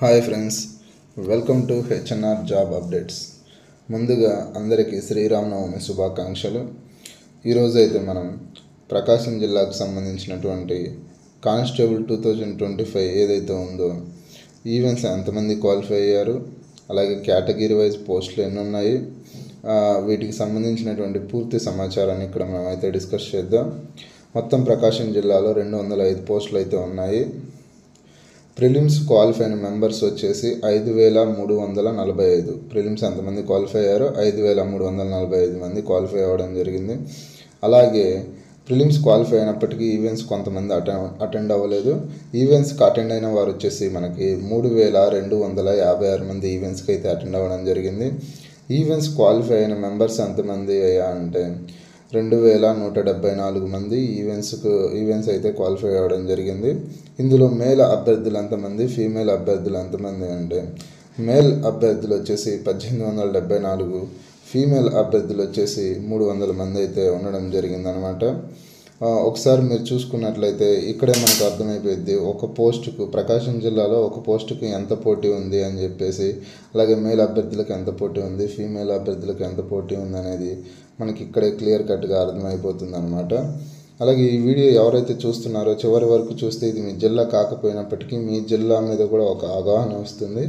Hi friends, welcome to HNR job updates. ముందుగా అందరికీ శ్రీరామనవమి శుభాకాంక్షలు. ఈరోజు అయితే మనం ప్రకాశం జిల్లాకు సంబంధించినటువంటి కానిస్టేబుల్ 2025 ఏదైతే ఉందో ఈవెంట్స్ ఎంతమంది క్వాలిఫై అయ్యారు, అలాగే కేటగిరీ వైజ్ పోస్టులు ఎన్ని ఉన్నాయి, వీటికి సంబంధించినటువంటి పూర్తి సమాచారాన్ని ఇక్కడ మనం అయితే డిస్కస్ చేద్దాం. మొత్తం ప్రకాశం జిల్లాలో 205 పోస్టులు అయితే ఉన్నాయి. ప్రిలిమ్స్ క్వాలిఫై అయిన మెంబర్స్ వచ్చేసి 5345. ప్రిలిమ్స్ ఎంతమంది క్వాలిఫై అయ్యారో 5345 మంది క్వాలిఫై అవ్వడం జరిగింది. అలాగే ప్రిలిమ్స్ క్వాలిఫై అయినప్పటికీ ఈవెంట్స్ కొంతమంది అటెండ్ అవ్వలేదు. ఈవెంట్స్కి అటెండ్ అయిన వారు వచ్చేసి మనకి 3256 మంది ఈవెంట్స్కి అయితే అటెండ్ అవ్వడం జరిగింది. ఈవెంట్స్ క్వాలిఫై అయిన మెంబర్స్ ఎంతమంది అయ్యా అంటే 2174 మంది ఈవెంట్స్ అయితే క్వాలిఫై అవ్వడం జరిగింది. ఇందులో మేల్ అభ్యర్థులు ఎంతమంది, ఫీమేల్ అభ్యర్థులు ఎంతమంది అంటే మేల్ అభ్యర్థులు వచ్చేసి 1874, ఫీమేల్ అభ్యర్థులు వచ్చేసి 300 మంది అయితే ఉండడం జరిగిందనమాట. ఒకసారి మీరు చూసుకున్నట్లయితే ఇక్కడే మనకు అర్థమైపోయింది ఒక పోస్టుకు, ప్రకాశం జిల్లాలో ఒక పోస్టుకు ఎంత పోటీ ఉంది అని చెప్పేసి, అలాగే మేల్ అభ్యర్థులకు ఎంత పోటీ ఉంది, ఫీమేల్ అభ్యర్థులకు ఎంత పోటీ ఉంది అనేది మనకి ఇక్కడే క్లియర్ కట్గా అర్థమైపోతుంది అనమాట. అలాగే ఈ వీడియో ఎవరైతే చూస్తున్నారో చివరి వరకు చూస్తే ఇది మీ జిల్లా కాకపోయినప్పటికీ మీ జిల్లా మీద కూడా ఒక అవగాహన వస్తుంది.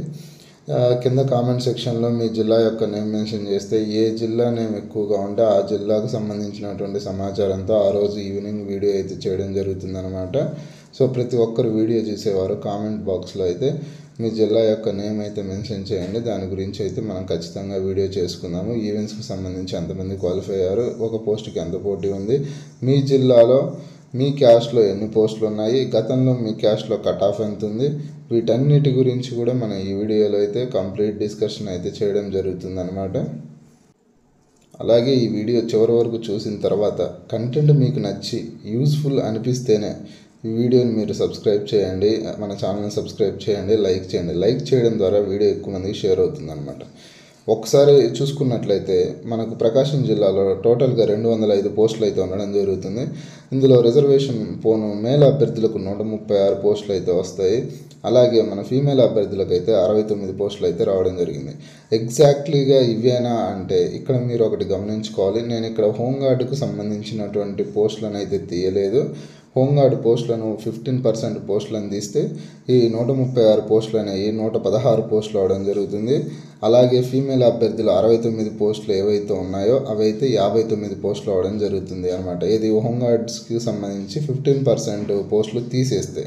కింద కామెంట్ సెక్షన్లో మీ జిల్లా యొక్క నేమ్ మెన్షన్ చేస్తే ఏ జిల్లా నేమ్ ఎక్కువగా ఉంటే ఆ జిల్లాకు సంబంధించినటువంటి సమాచారంతో ఆ రోజు ఈవినింగ్ వీడియో అయితే చేయడం జరుగుతుందన్నమాట. సో ప్రతి ఒక్కరు వీడియో చూసేవారు కామెంట్ బాక్స్లో అయితే మీ జిల్లా యొక్క నేమ్ అయితే మెన్షన్ చేయండి. దాని గురించి అయితే మనం ఖచ్చితంగా వీడియో చేసుకుందాము. ఈవెంట్స్కి సంబంధించి ఎంతమంది క్వాలిఫై అయ్యారు, ఒక పోస్ట్కి ఎంత పోటీ ఉంది, మీ జిల్లాలో మీ క్యాస్ట్లో ఎన్ని పోస్టులు ఉన్నాయి, గతంలో మీ క్యాస్ట్లో కట్ ఆఫ్ ఎంత ఉంది, వీటన్నిటి గురించి కూడా మనం ఈ వీడియోలో అయితే కంప్లీట్ డిస్కషన్ అయితే చేయడం జరుగుతుందన్నమాట. అలాగే ఈ వీడియో చివరి వరకు చూసిన తర్వాత కంటెంట్ మీకు నచ్చి యూస్ఫుల్ అనిపిస్తేనే ఈ వీడియోని మీరు సబ్స్క్రైబ్ చేయండి, మన ఛానల్ని సబ్స్క్రైబ్ చేయండి, లైక్ చేయండి. లైక్ చేయడం ద్వారా వీడియో ఎక్కువ మందికి షేర్ అవుతుందన్నమాట. ఒకసారి చూసుకున్నట్లయితే మనకు ప్రకాశం జిల్లాలో టోటల్గా 205 పోస్టులు అయితే ఉండడం జరుగుతుంది. ఇందులో రిజర్వేషన్ పోను మేల్ అభ్యర్థులకు 136 పోస్టులు అయితే వస్తాయి. అలాగే మన ఫీమేల్ అభ్యర్థులకు అయితే 69 పోస్టులు అయితే రావడం జరిగింది. ఎగ్జాక్ట్లీగా ఇవేనా అంటే ఇక్కడ మీరు ఒకటి గమనించుకోవాలి. నేను ఇక్కడ హోంగార్డుకు సంబంధించినటువంటి పోస్టులను అయితే తీయలేదు. హోంగార్డ్ పోస్టులను 15% పోస్టులను తీస్తే ఈ 136 పోస్టులు అనేవి 116 పోస్టులు అవడం జరుగుతుంది. అలాగే ఫీమేల్ అభ్యర్థులు 69 పోస్టులు ఏవైతే ఉన్నాయో అవైతే 59 పోస్టులు అవడం జరుగుతుంది అనమాట. ఇది హోంగార్డ్స్కి సంబంధించి 15% పోస్టులు తీసేస్తే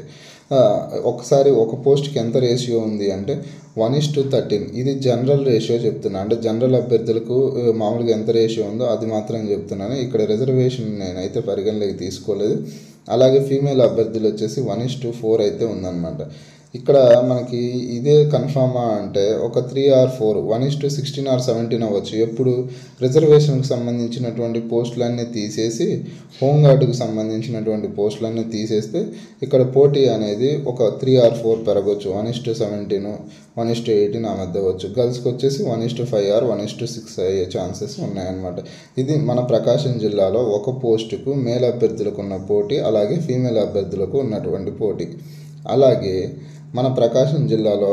ఒకసారి ఒక పోస్ట్కి ఎంత రేషియో ఉంది అంటే 1:13. ఇది జనరల్ రేషియో చెప్తున్నా, అంటే జనరల్ అభ్యర్థులకు మామూలుగా ఎంత రేషియో ఉందో అది మాత్రం చెప్తున్నాను. ఇక్కడ రిజర్వేషన్ నేనైతే పరిగణలోకి తీసుకోలేదు. అలాగే ఫీమేల్ అభ్యర్థులు వచ్చేసి 1:4 అయితే ఉందన్నమాట. ఇక్కడ మనకి ఇదే కన్ఫామా అంటే ఒక 3 or 4, 1:16 or 17 అవ్వచ్చు. ఎప్పుడు రిజర్వేషన్కి సంబంధించినటువంటి పోస్టులన్నీ తీసేసి హోంగార్డుకు సంబంధించినటువంటి పోస్టులన్నీ తీసేస్తే ఇక్కడ పోటీ అనేది ఒక 3 or 4 పెరగవచ్చు. 1:17, 1:18 ఆ మధ్య అవ్వచ్చు. గర్ల్స్కి వచ్చేసి 1:5 or 1:6 అయ్యే ఛాన్సెస్ ఉన్నాయన్నమాట. ఇది మన ప్రకాశం జిల్లాలో ఒక పోస్టుకు మేల్ అభ్యర్థులకు ఉన్న పోటీ, అలాగే ఫీమేల్ అభ్యర్థులకు ఉన్నటువంటి పోటీ. అలాగే మన ప్రకాశం జిల్లాలో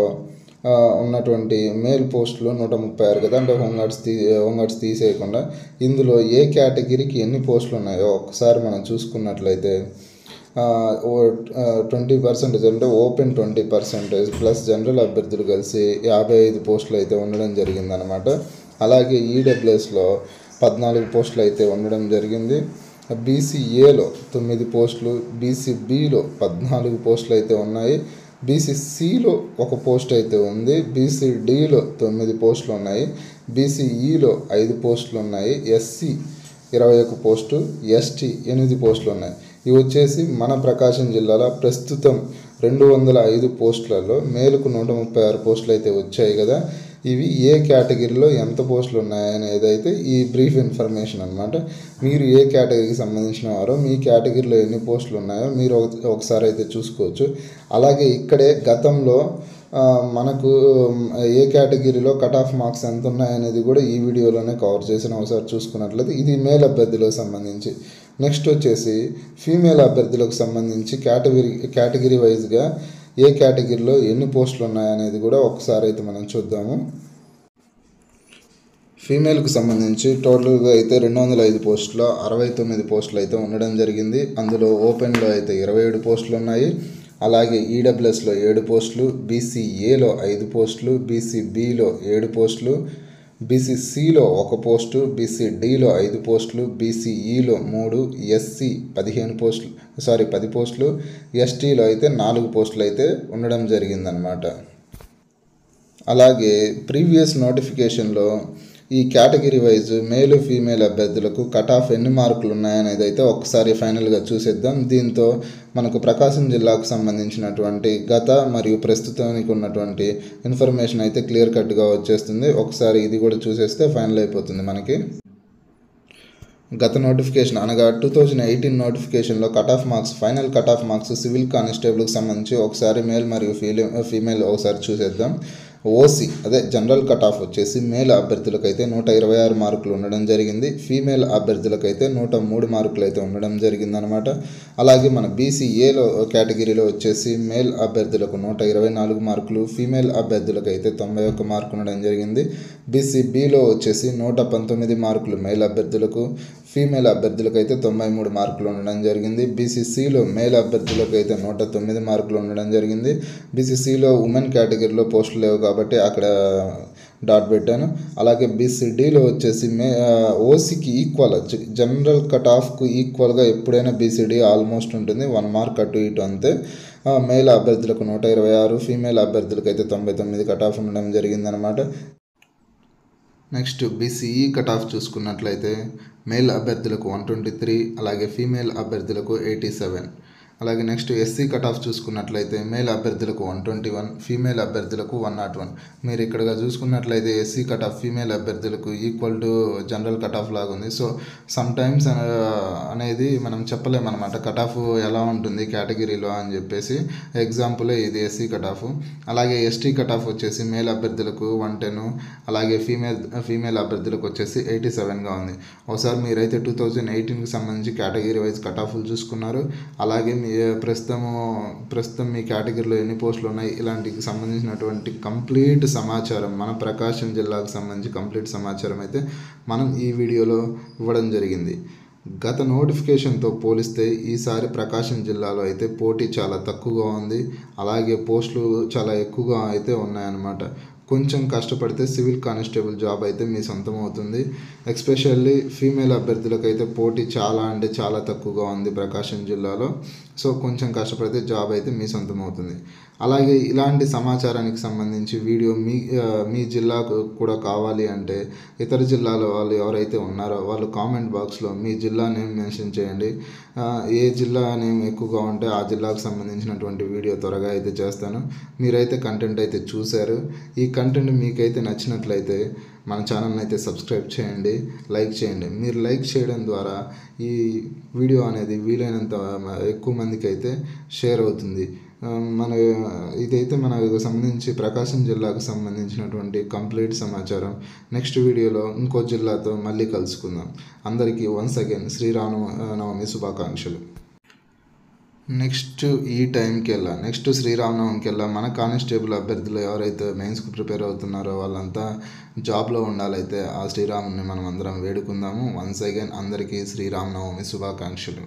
ఉన్నటువంటి మేల్ పోస్టులు 136 కదా, అంటే హోంగార్డ్స్ తీసేయకుండా ఇందులో ఏ కేటగిరీకి ఎన్ని పోస్టులు ఉన్నాయో ఒకసారి మనం చూసుకున్నట్లయితే 20% అంటే ఓపెన్ 20% ప్లస్ జనరల్ అభ్యర్థులు కలిసి 55 పోస్టులు అయితే ఉండడం జరిగిందనమాట. అలాగే ఈడబ్ల్యూఎస్లో 14 పోస్టులు అయితే ఉండడం జరిగింది. బీసీఏలో 9 పోస్టులు, బీసీబీలో 14 పోస్టులు అయితే ఉన్నాయి, బీసీసీలో 1 పోస్ట్ అయితే ఉంది, బీసీడీలో 9 పోస్టులు ఉన్నాయి, బీసీఈలో 5 పోస్టులు ఉన్నాయి, ఎస్సీ 21 పోస్టు, ఎస్టీ 8 పోస్టులు ఉన్నాయి. ఇవి వచ్చేసి మన ప్రకాశం జిల్లాలో ప్రస్తుతం 205 పోస్టులలో మేలుకు 136 పోస్టులు అయితే వచ్చాయి కదా. ఇవి ఏ కేటగిరీలో ఎంత పోస్టులు ఉన్నాయనేది అయితే ఈ బ్రీఫ్ ఇన్ఫర్మేషన్ అనమాట. మీరు ఏ కేటగిరీకి సంబంధించిన వారో మీ కేటగిరీలో ఎన్ని పోస్టులు ఉన్నాయో మీరు ఒకసారి అయితే చూసుకోవచ్చు. అలాగే ఇక్కడే గతంలో మనకు ఏ కేటగిరీలో కట్ ఆఫ్ మార్క్స్ ఎంత ఉన్నాయనేది కూడా ఈ వీడియోలోనే కవర్ చేసిన ఒకసారి చూసుకున్నట్లయితే ఇది మేల్ అభ్యర్థులకు సంబంధించి. నెక్స్ట్ వచ్చేసి ఫీమేల్ అభ్యర్థులకు సంబంధించి కేటగిరీ వైజ్గా ఏ కేటగిరీలో ఎన్ని పోస్టులు ఉన్నాయనేది కూడా ఒకసారి అయితే మనం చూద్దాము. ఫీమేల్కి సంబంధించి టోటల్గా అయితే 205 పోస్టులో 69 పోస్టులు అయితే ఉండడం జరిగింది. అందులో ఓపెన్లో అయితే 27 పోస్టులు ఉన్నాయి. అలాగే ఈడబ్ల్యూఎస్లో 7 పోస్టులు, బీసీఏలో 5 పోస్టులు, బీసీబీలో 7 పోస్టులు, బీసీసీలో 1 పోస్టు, బీసీడీలో 5 పోస్టులు, బీసీఈలో 3, ఎస్సీ 10 పోస్టులు, ఎస్టీలో అయితే 4 పోస్టులు అయితే ఉండడం జరిగిందనమాట. అలాగే ప్రీవియస్ నోటిఫికేషన్లో ఈ కేటగిరీ వైజ్ మేలు ఫీమేల్ అభ్యర్థులకు కట్ ఆఫ్ ఎన్ని మార్కులు ఉన్నాయనేది అయితే ఒకసారి ఫైనల్గా చూసేద్దాం. దీంతో మనకు ప్రకాశం జిల్లాకు సంబంధించినటువంటి గత మరియు ప్రస్తుతానికి ఉన్నటువంటి ఇన్ఫర్మేషన్ అయితే క్లియర్ కట్గా వచ్చేస్తుంది. ఒకసారి ఇది కూడా చూసేస్తే ఫైనల్ అయిపోతుంది మనకి. గత నోటిఫికేషన్ అనగా 2018 నోటిఫికేషన్లో final cut off marks civil కానిస్టేబుల్కి సంబంధించి ఒకసారి మేల్ మరియు ఫీమేల్ ఒకసారి చూసేద్దాం. ఓసీ అదే జనరల్ కట్ ఆఫ్ వచ్చేసి మేల్ అభ్యర్థులకైతే 126 మార్కులు ఉండడం జరిగింది. ఫీమేల్ అభ్యర్థులకైతే 103 మార్కులు అయితే ఉండడం జరిగిందనమాట. అలాగే మన బీసీఏలో కేటగిరీలో వచ్చేసి మేల్ అభ్యర్థులకు 124 మార్కులు, ఫీమేల్ అభ్యర్థులకైతే 91 మార్కులు ఉండడం జరిగింది. బీసీబీలో వచ్చేసి 119 మార్కులు మేల్ అభ్యర్థులకు, ఫీమేల్ అభ్యర్థులకైతే 93 మార్కులు ఉండడం జరిగింది. బీసీసీలో మేల్ అభ్యర్థులకైతే 109 మార్కులు ఉండడం జరిగింది. బీసీసీలో ఉమెన్ కేటగిరీలో పోస్టులు లేవు కాబట్టి అక్కడ డాట్ పెట్టాను. అలాగే బీసీడీలో వచ్చేసి ఓసీకి ఈక్వల్ జనరల్ కట్ ఆఫ్కు ఈక్వల్గా ఎప్పుడైనా బీసీడీ ఆల్మోస్ట్ ఉంటుంది, 1 మార్క్ అటు ఇటు అంతే. మేల్ అభ్యర్థులకు 126, ఫీమేల్ అభ్యర్థులకు అయితే 99 కట్ ఆఫ్ ఉండడం జరిగిందనమాట. నెక్స్ట్ బీసీఈ కట్ ఆఫ్ చూసుకున్నట్లయితే మేల్ అభ్యర్థులకు 123, అలాగే ఫీమేల్ అభ్యర్థులకు 87. అలాగే నెక్స్ట్ ఎస్సీ కట్ ఆఫ్ చూసుకున్నట్లయితే మేల్ అభ్యర్థులకు 121, ఫీమేల్ అభ్యర్థులకు 101. మీరు ఇక్కడ చూసుకున్నట్లయితే ఎస్సీ కట్ ఆఫ్ ఫీమేల్ అభ్యర్థులకు equal to general cut of లాగా ఉంది. సో సమ్ టైమ్స్ అనేది మనం చెప్పలేమన్నమాట కట్ ఆఫ్ ఎలా ఉంటుంది కేటగిరీలో అని చెప్పేసి. ఎగ్జాంపుల్ ఇది ఎస్సీ కట్ ఆఫ్. అలాగే ఎస్టీ కట్ ఆఫ్ వచ్చేసి మేల్ అభ్యర్థులకు 110, అలాగే ఫీమేల్ అభ్యర్థులకు వచ్చేసి 87గా ఉంది. ఒకసారి మీరైతే 2018కి సంబంధించి కేటగిరీ వైజ్ కట్ ఆఫ్లు చూసుకున్నారు. అలాగే ప్రస్తుతం మీ కేటగిరీలో ఎన్ని పోస్టులు ఉన్నాయి ఇలాంటికి సంబంధించినటువంటి కంప్లీట్ సమాచారం మన ప్రకాశం జిల్లాకు సంబంధించి కంప్లీట్ సమాచారం అయితే మనం ఈ వీడియోలో ఇవ్వడం జరిగింది. గత నోటిఫికేషన్తో పోలిస్తే ఈసారి ప్రకాశం జిల్లాలో అయితే పోటీ చాలా తక్కువగా ఉంది. అలాగే పోస్టులు చాలా ఎక్కువగా అయితే ఉన్నాయన్నమాట. కొంచెం కష్టపడితే సివిల్ కానిస్టేబుల్ జాబ్ అయితే మీ సొంతం అవుతుంది. ఎస్పెషల్లీ ఫీమేల్ అభ్యర్థులకైతే పోటీ చాలా తక్కువగా ఉంది ప్రకాశం జిల్లాలో. సో కొంచెం కష్టపడితే జాబ్ అయితే మీ సొంతం అవుతుంది. అలాగే ఇలాంటి సమాచారానికి సంబంధించి వీడియో మీ జిల్లాకు కూడా కావాలి అంటే ఇతర జిల్లాల వాళ్ళు ఎవరైతే ఉన్నారో వాళ్ళు కామెంట్ బాక్స్లో మీ జిల్లా నేమ్ మెన్షన్ చేయండి. ఏ జిల్లా నేమ్ ఎక్కువగా ఉంటే ఆ జిల్లాకు సంబంధించినటువంటి వీడియో త్వరగా అయితే చేస్తాను. మీరైతే కంటెంట్ అయితే చూశారు. ఈ కంటెంట్ మీకైతే నచ్చినట్లయితే మన ఛానల్ని అయితే సబ్స్క్రైబ్ చేయండి, లైక్ చేయండి. మీరు లైక్ చేయడం ద్వారా ఈ వీడియో అనేది వీలైనంత ఎక్కువ మందికి అయితే షేర్ అవుతుంది. ఇదైతే మనకు సంబంధించి ప్రకాశం జిల్లాకు సంబంధించినటువంటి కంప్లీట్ సమాచారం. నెక్స్ట్ వీడియోలో ఇంకో జిల్లాతో మళ్ళీ కలుసుకుందాం. అందరికీ వన్స్ అగైన్ శ్రీరామనవమి శుభాకాంక్షలు. నెక్స్ట్ శ్రీరామనవమికి మన కానిస్టేబుల్ అభ్యర్థులు ఎవరైతే మెయిన్స్కి ప్రిపేర్ అవుతున్నారో వాళ్ళంతా జాబ్లో ఉండాలైతే ఆ శ్రీరాముని మనం అందరం వేడుకుందాము. వన్స్ అగైన్ అందరికీ శ్రీరామనవమి శుభాకాంక్షలు.